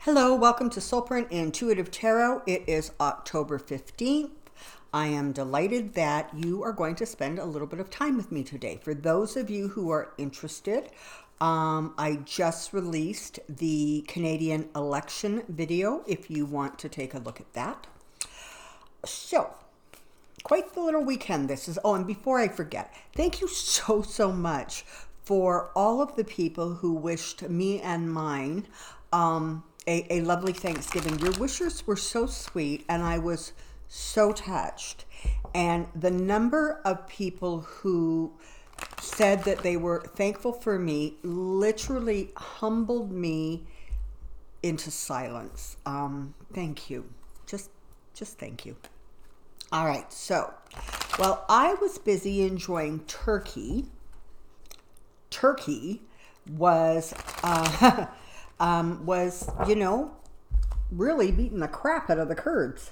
Hello, welcome to Soulprint Intuitive Tarot. It is October 15th. I am delighted that you are going to spend a little bit of time with me today. For those of you who are interested, I just released the Canadian election video if you want to take a look at that. So, quite the little weekend this is. Oh, and before I forget, thank you so much for all of the people who wished me and mine a lovely Thanksgiving. Your wishes were so sweet, and I was so touched. And the number of people who said that they were thankful for me literally humbled me into silence. Thank you. Just thank you. All right, so while I was busy enjoying turkey was really beating the crap out of the Kurds.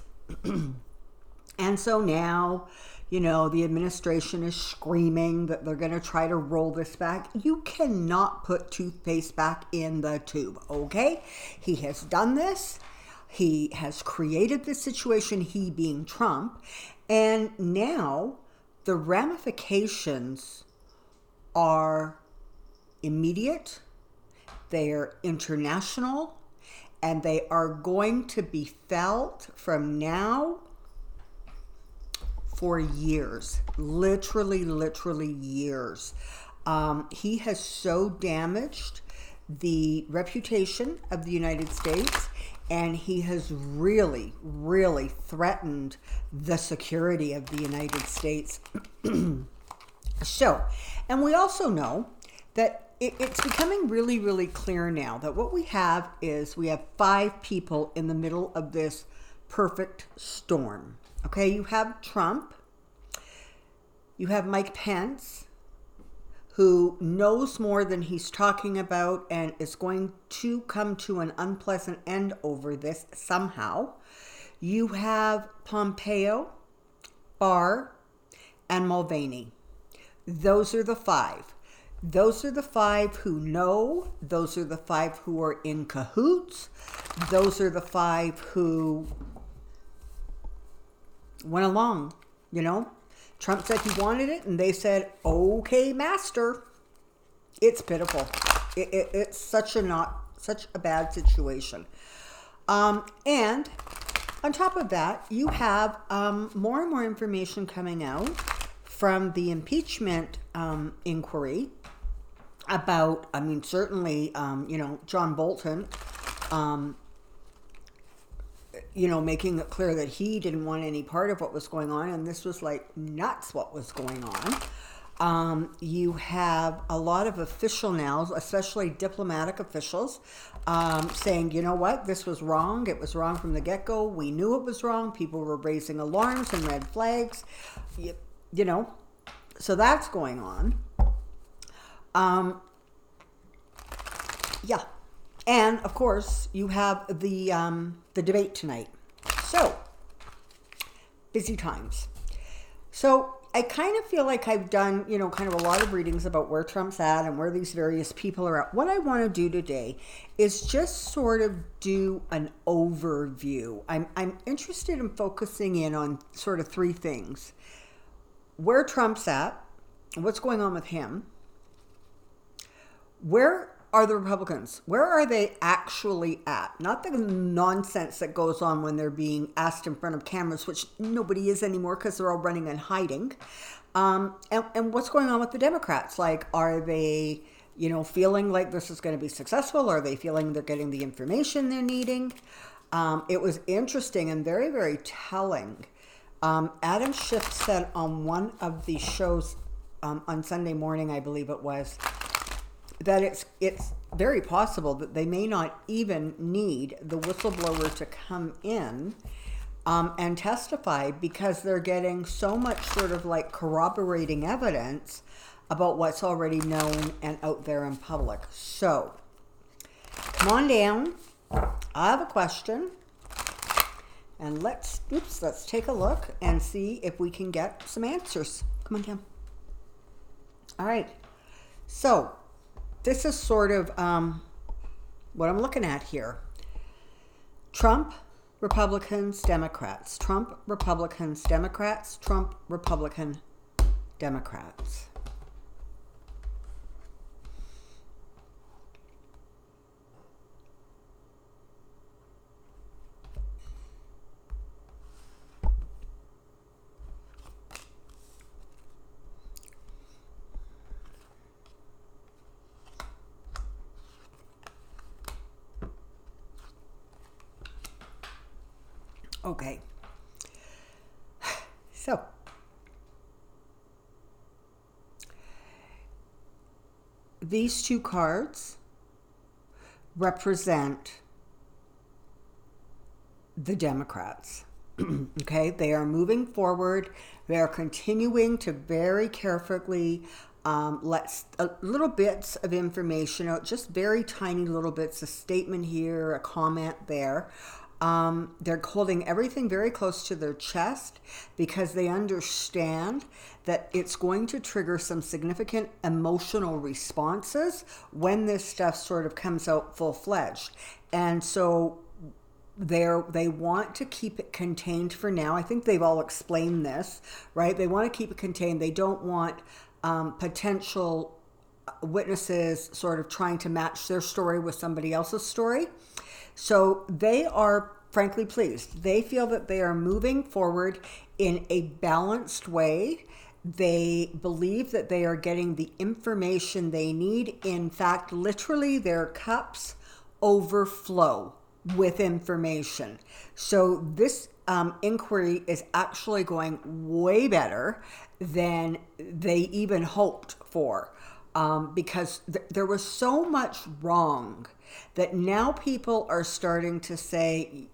And so now, the administration is screaming that they're going to try to roll this back. You cannot put toothpaste back in the tube, okay? He has done this. He has created this situation, he being Trump. And now the ramifications are immediate. They are international, and they are going to be felt from now for years, literally years. He has so damaged the reputation of the United States, and he has really threatened the security of the United States. So, and we also know that it's becoming really clear now that what we have is we have 5 people in the middle of this perfect storm. Okay, you have Trump, you have Mike Pence, who knows more than he's talking about and is going to come to an unpleasant end over this somehow. You have Pompeo, Barr, and Mulvaney. Those are the 5. Those are the 5 who know. Those are the 5 who are in cahoots. Those are the 5 who went along, Trump said he wanted it, and they said, okay, master. It's pitiful. It's such a bad situation. And on top of that, you have more and more information coming out from the impeachment inquiry about, certainly, John Bolton, making it clear that he didn't want any part of what was going on, and this was like nuts what was going on. You have a lot of official now, especially diplomatic officials, saying, you know what, this was wrong. It was wrong from the get-go. We knew it was wrong. People were raising alarms and red flags, so that's going on. Yeah. And of course, you have the debate tonight. So, busy times. So, I kind of feel like I've done, kind of a lot of readings about where Trump's at and where these various people are at. What I want to do today is just sort of do an overview. I'm interested in focusing in on sort of 3 things. Where Trump's at, what's going on with him, where are the Republicans? Where are they actually at? Not the nonsense that goes on when they're being asked in front of cameras, which nobody is anymore because they're all running and hiding. And what's going on with the Democrats? Like, are they, feeling like this is going to be successful? Are they feeling they're getting the information they're needing? It was interesting and very telling. Adam Schiff said on one of the shows on Sunday morning, I believe it was, that it's very possible that they may not even need the whistleblower to come in and testify, because they're getting so much sort of like corroborating evidence about what's already known and out there in public. So, come on down. I have a question. And let's take a look and see if we can get some answers. Come on down. All right. So, this is sort of what I'm looking at here. Trump, Republicans, Democrats. Trump, Republicans, Democrats. Trump, Republican, Democrats. Okay. So, these two cards represent the Democrats. Okay, they are moving forward. They are continuing to very carefully let little bits of information out, just very tiny little bits, a statement here, a comment there. They're holding everything very close to their chest because they understand that it's going to trigger some significant emotional responses when this stuff sort of comes out full-fledged. And so they want to keep it contained for now. I think they've all explained this, right? They want to keep it contained. They don't want potential witnesses sort of trying to match their story with somebody else's story. So they are frankly pleased. They feel that they are moving forward in a balanced way. They believe that they are getting the information they need. In fact, literally their cups overflow with information. So this inquiry is actually going way better than they even hoped for, because there was so much wrong that now people are starting to say,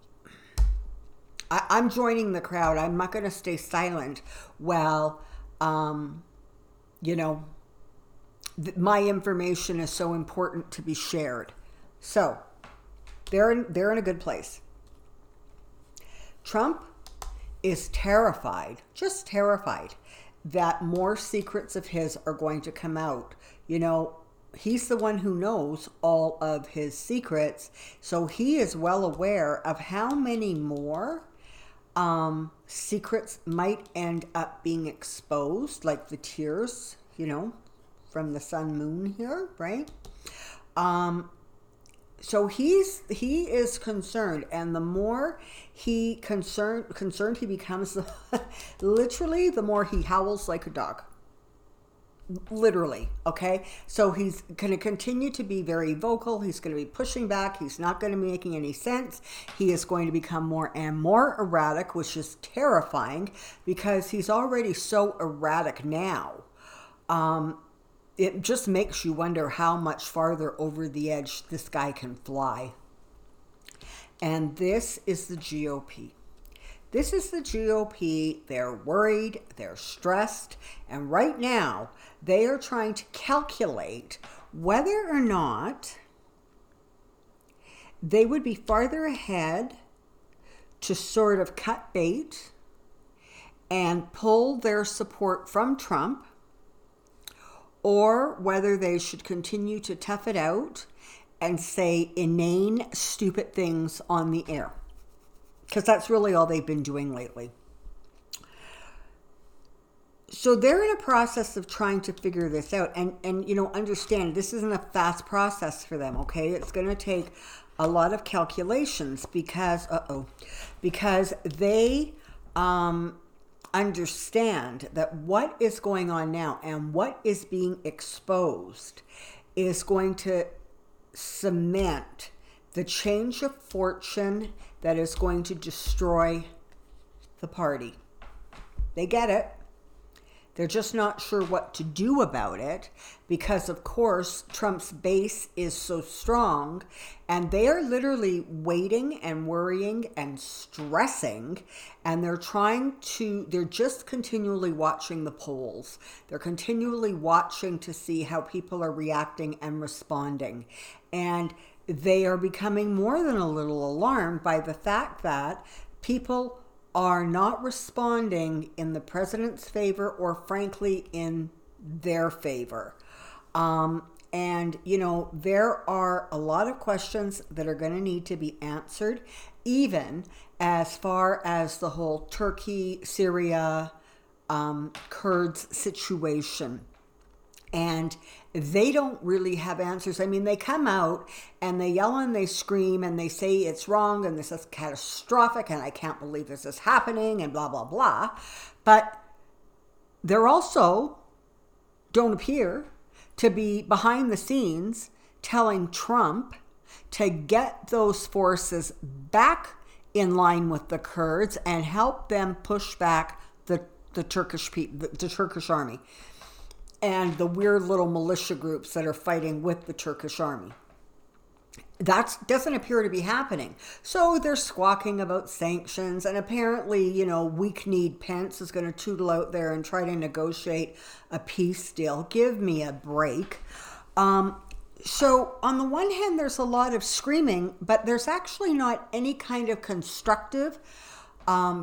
I'm joining the crowd. I'm not going to stay silent. Well, you know, my information is so important to be shared. So they're in a good place. Trump is terrified, just terrified, that more secrets of his are going to come out. You know, he's the one who knows all of his secrets, so he is well aware of how many more secrets might end up being exposed, like the tears, you know, from the sun moon here, right? So he is concerned, and the more he concerned he becomes, literally, the more he howls like a dog. Literally, okay? So he's going to continue to be very vocal. He's going to be pushing back. He's not going to be making any sense. He is going to become more and more erratic, which is terrifying because he's already so erratic now. It just makes you wonder how much farther over the edge this guy can fly. And this is the GOP. This is the GOP. They're worried, they're stressed, and right now they are trying to calculate whether or not they would be farther ahead to sort of cut bait and pull their support from Trump, or whether they should continue to tough it out and say inane, stupid things on the air. Because that's really all they've been doing lately. So they're in a process of trying to figure this out. And you know, understand, this isn't a fast process for them, okay? It's going to take a lot of calculations because, because they understand that what is going on now and what is being exposed is going to cement the change of fortune that is going to destroy the party. They get it. They're just not sure what to do about it because, of course, Trump's base is so strong, and they are literally waiting and worrying and stressing, and they're just continually watching the polls. They're continually watching to see how people are reacting and responding. And they are becoming more than a little alarmed by the fact that people are not responding in the president's favor or frankly in their favor. And, there are a lot of questions that are going to need to be answered, even as far as the whole Turkey, Syria, Kurds situation. And they don't really have answers. I mean, they come out and they yell and they scream and they say it's wrong and this is catastrophic and I can't believe this is happening and blah, blah, blah. But they're also don't appear to be behind the scenes telling Trump to get those forces back in line with the Kurds and help them push back the Turkish people, the Turkish army, and the weird little militia groups that are fighting with the Turkish army. That doesn't appear to be happening. So they're squawking about sanctions, and apparently, weak-kneed Pence is going to tootle out there and try to negotiate a peace deal. Give me a break. So on the one hand, there's a lot of screaming, but there's actually not any kind of constructive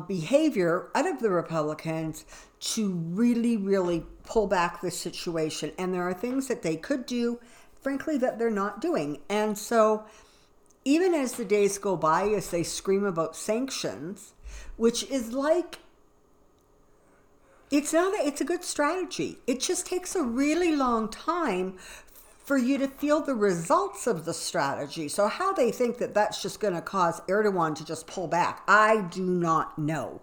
behavior out of the Republicans to really, really pull back the situation. And there are things that they could do, frankly, that they're not doing. And so even as the days go by, as they scream about sanctions, which is like, it's a good strategy. It just takes a really long time for you to feel the results of the strategy. So how they think that that's just going to cause Erdogan to just pull back, I do not know.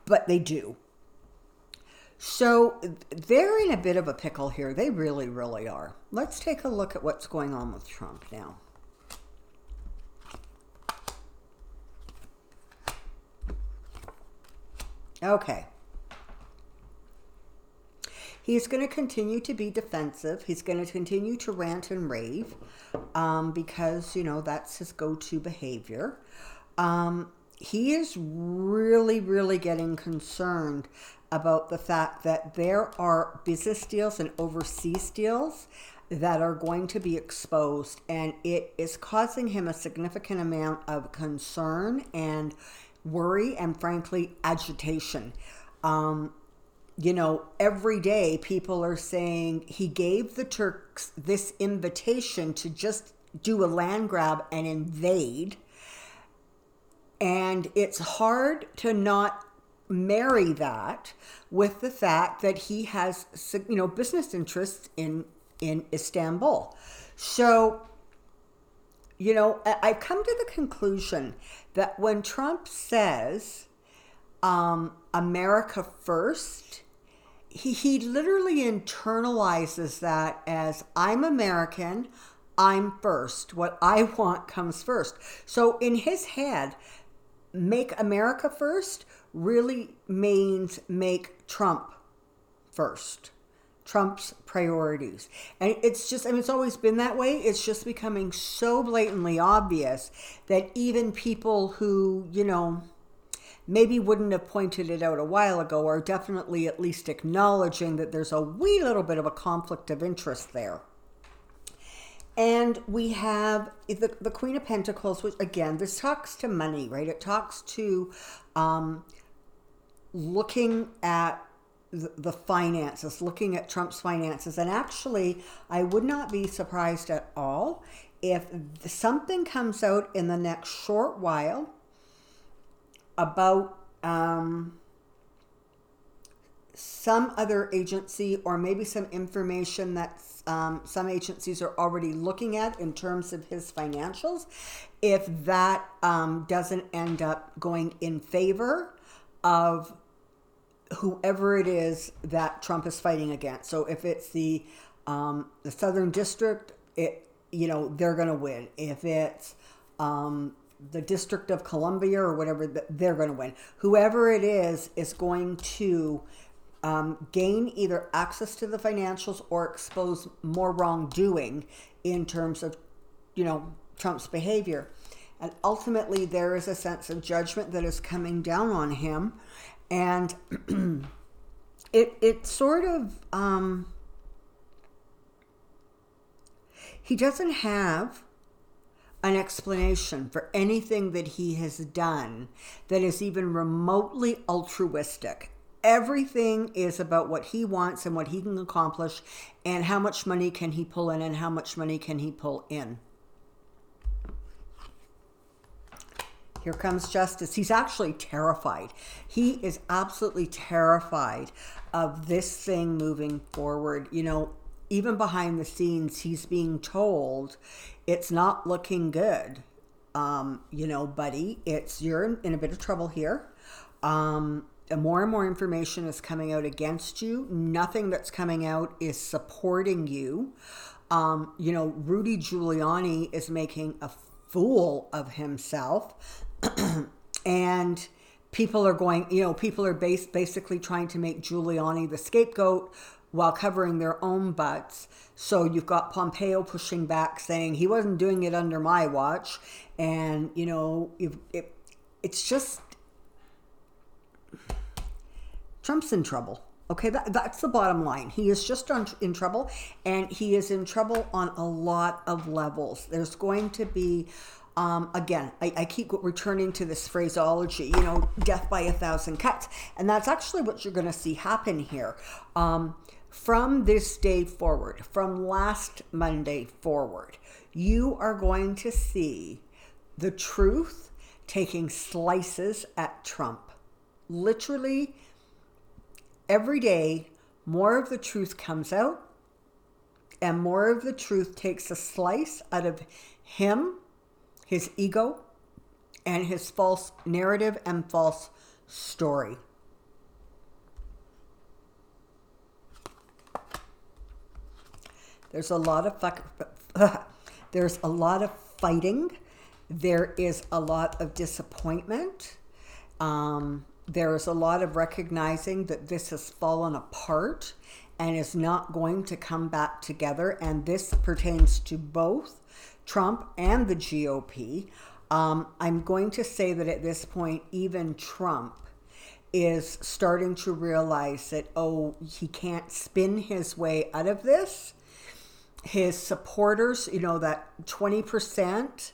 But they do. So they're in a bit of a pickle here. They really, really are. Let's take a look at what's going on with Trump now. Okay. He's going to continue to be defensive. He's going to continue to rant and rave because, that's his go-to behavior. He is really, really getting concerned about the fact that there are business deals and overseas deals that are going to be exposed, and it is causing him a significant amount of concern and worry and, frankly, agitation. Every day people are saying he gave the Turks this invitation to just do a land grab and invade. And it's hard to not marry that with the fact that he has, business interests in Istanbul. So, I've come to the conclusion that when Trump says America first, he literally internalizes that as I'm American, I'm first. What I want comes first. So in his head, make America first really means make Trump first. Trump's priorities. And it's just, it's always been that way. It's just becoming so blatantly obvious that even people who, maybe wouldn't have pointed it out a while ago are definitely at least acknowledging that there's a wee little bit of a conflict of interest there. And we have the Queen of Pentacles, which, again, this talks to money, right? It talks to looking at the finances, looking at Trump's finances. And actually, I would not be surprised at all if something comes out in the next short while about some other agency, or maybe some information that some agencies are already looking at in terms of his financials, if that doesn't end up going in favor of whoever it is that Trump is fighting against. So if it's the Southern District, they're going to win. If it's the District of Columbia or whatever, they're going to win. Whoever it is going to gain either access to the financials or expose more wrongdoing in terms of, Trump's behavior. And ultimately, there is a sense of judgment that is coming down on him. And it sort of, he doesn't have an explanation for anything that he has done that is even remotely altruistic. Everything is about what he wants and what he can accomplish and how much money can he pull in and how much money can he pull in. Here comes justice. He's actually terrified. He is absolutely terrified of this thing moving forward. You know, even behind the scenes, he's being told it's not looking good. You know, buddy, you're in a bit of trouble here. And more information is coming out against you. Nothing that's coming out is supporting you. You know, Rudy Giuliani is making a fool of himself. And people are going, you know, people are basically trying to make Giuliani the scapegoat while covering their own butts. So you've got Pompeo pushing back saying he wasn't doing it under my watch. And, you know, it's just, Trump's in trouble. Okay, that's the bottom line. He is just in trouble, and he is in trouble on a lot of levels. There's going to be, again, I keep returning to this phraseology, you know, death by 1,000 cuts. And that's actually what you're going to see happen here. From this day forward, from last Monday forward, you are going to see the truth taking slices at Trump. Literally, every day, more of the truth comes out, and more of the truth takes a slice out of him, his ego, and his false narrative and false story. There's a lot of there's a lot of fighting. There is a lot of disappointment. There is a lot of recognizing that this has fallen apart and is not going to come back together. And this pertains to both Trump and the GOP. I'm going to say that at this point, even Trump is starting to realize that, oh, he can't spin his way out of this. His supporters, you know, that 20%,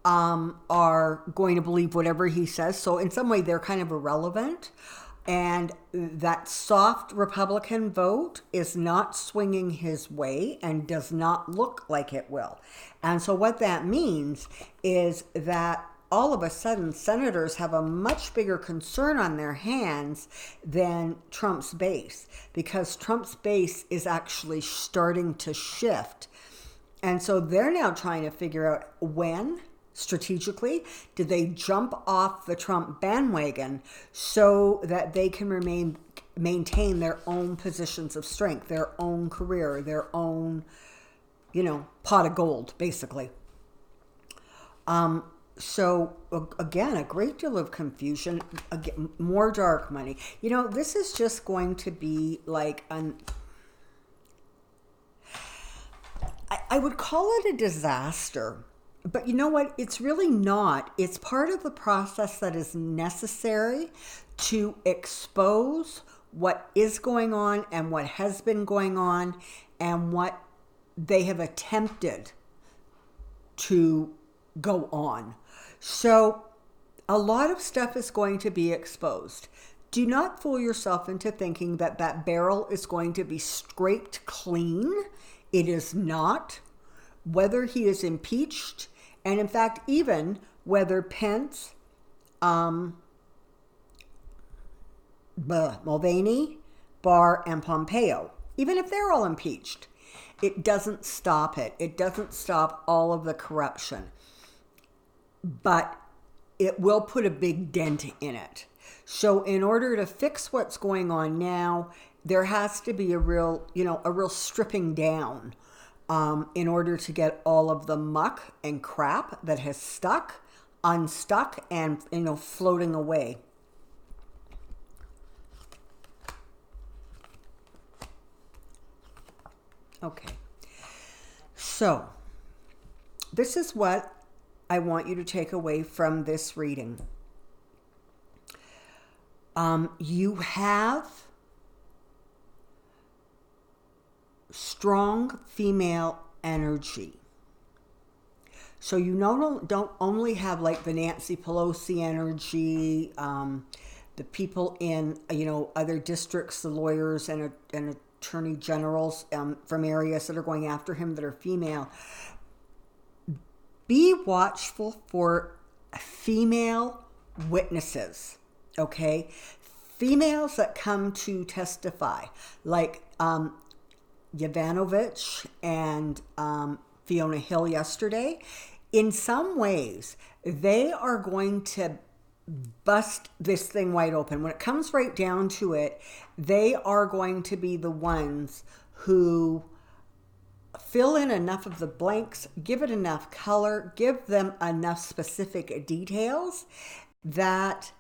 are going to believe whatever he says. So in some way, they're kind of irrelevant. And that soft Republican vote is not swinging his way and does not look like it will. And so what that means is that all of a sudden, senators have a much bigger concern on their hands than Trump's base, because Trump's base is actually starting to shift. And so they're now trying to figure out when, strategically, do they jump off the Trump bandwagon so that they can maintain their own positions of strength, their own career, their own, you know, pot of gold, basically. So again, a great deal of confusion, again, more dark money. You know, this is just going to be like I would call it a disaster, but you know what? It's really not. It's part of the process that is necessary to expose what is going on and what has been going on and what they have attempted to go on. So a lot of stuff is going to be exposed. Do not fool yourself into thinking that that barrel is going to be scraped clean. It is not. Whether he is impeached, and in fact, even whether Pence, Mulvaney, Barr, and Pompeo, even if they're all impeached, it doesn't stop it. It doesn't stop all of the corruption. But it will put a big dent in it. So in order to fix what's going on now, there has to be a real stripping down in order to get all of the muck and crap that has stuck, unstuck, and, you know, floating away. Okay. So this is what I want you to take away from this reading. You have strong female energy. So you don't only have like the Nancy Pelosi energy, the people in, other districts, the lawyers and attorney generals from areas that are going after him that are female. Be watchful for female witnesses, okay? Females that come to testify, like Yovanovitch and Fiona Hill yesterday. In some ways, they are going to bust this thing wide open. When it comes right down to it, they are going to be the ones who fill in enough of the blanks, give it enough color, give them enough specific details that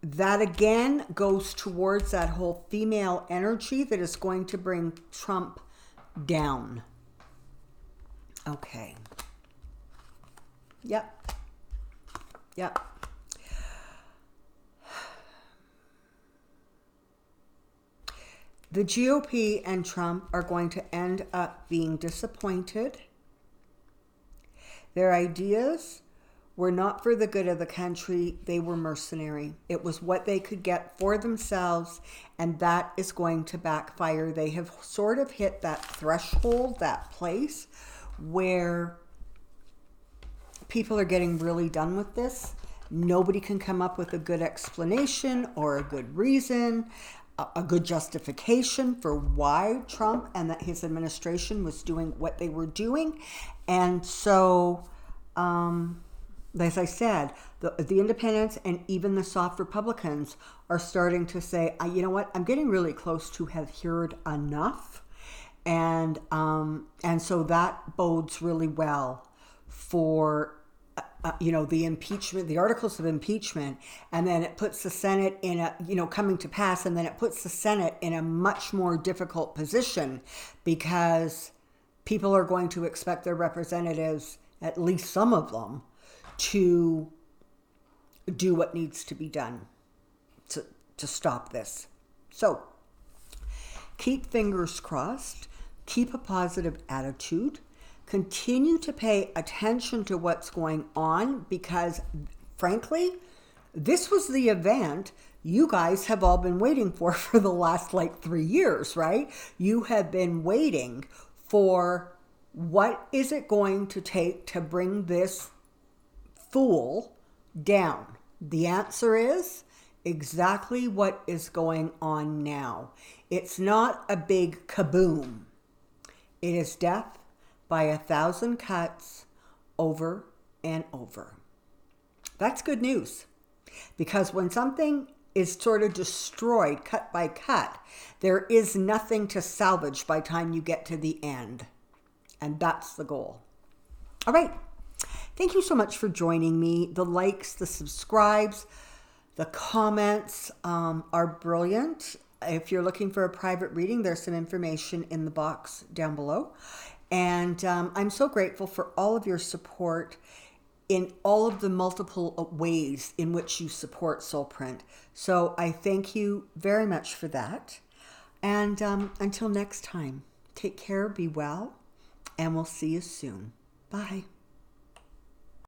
again goes towards that whole female energy that is going to bring Trump down. Okay. Yep. The GOP and Trump are going to end up being disappointed. Their ideas were not for the good of the country. They were mercenary. It was what they could get for themselves, and that is going to backfire. They have sort of hit that threshold, that place where people are getting really done with this. Nobody can come up with a good explanation or a good reason, a good justification for why Trump and that his administration was doing what they were doing. And so, as I said, the independents and even the soft Republicans are starting to say, you know what, I'm getting really close to have heard enough. And so that bodes really well for, the impeachment, the articles of impeachment, and then it puts the Senate in a, coming to pass, and then it puts the Senate in a much more difficult position because people are going to expect their representatives, at least some of them, to do what needs to be done to stop this. So keep fingers crossed, keep a positive attitude, continue to pay attention to what's going on because, frankly, this was the event you guys have all been waiting for the last 3 years, right? You have been waiting for what is it going to take to bring this fool down. The answer is exactly what is going on now. It's not a big kaboom. It is death by 1,000 cuts over and over. That's good news, because when something is sort of destroyed cut by cut, there is nothing to salvage by the time you get to the end. And that's the goal. All right. Thank you so much for joining me. The likes, the subscribes, the comments are brilliant. If you're looking for a private reading, there's some information in the box down below. And I'm so grateful for all of your support in all of the multiple ways in which you support Soulprint. So I thank you very much for that. And until next time, take care, be well, and we'll see you soon. Bye.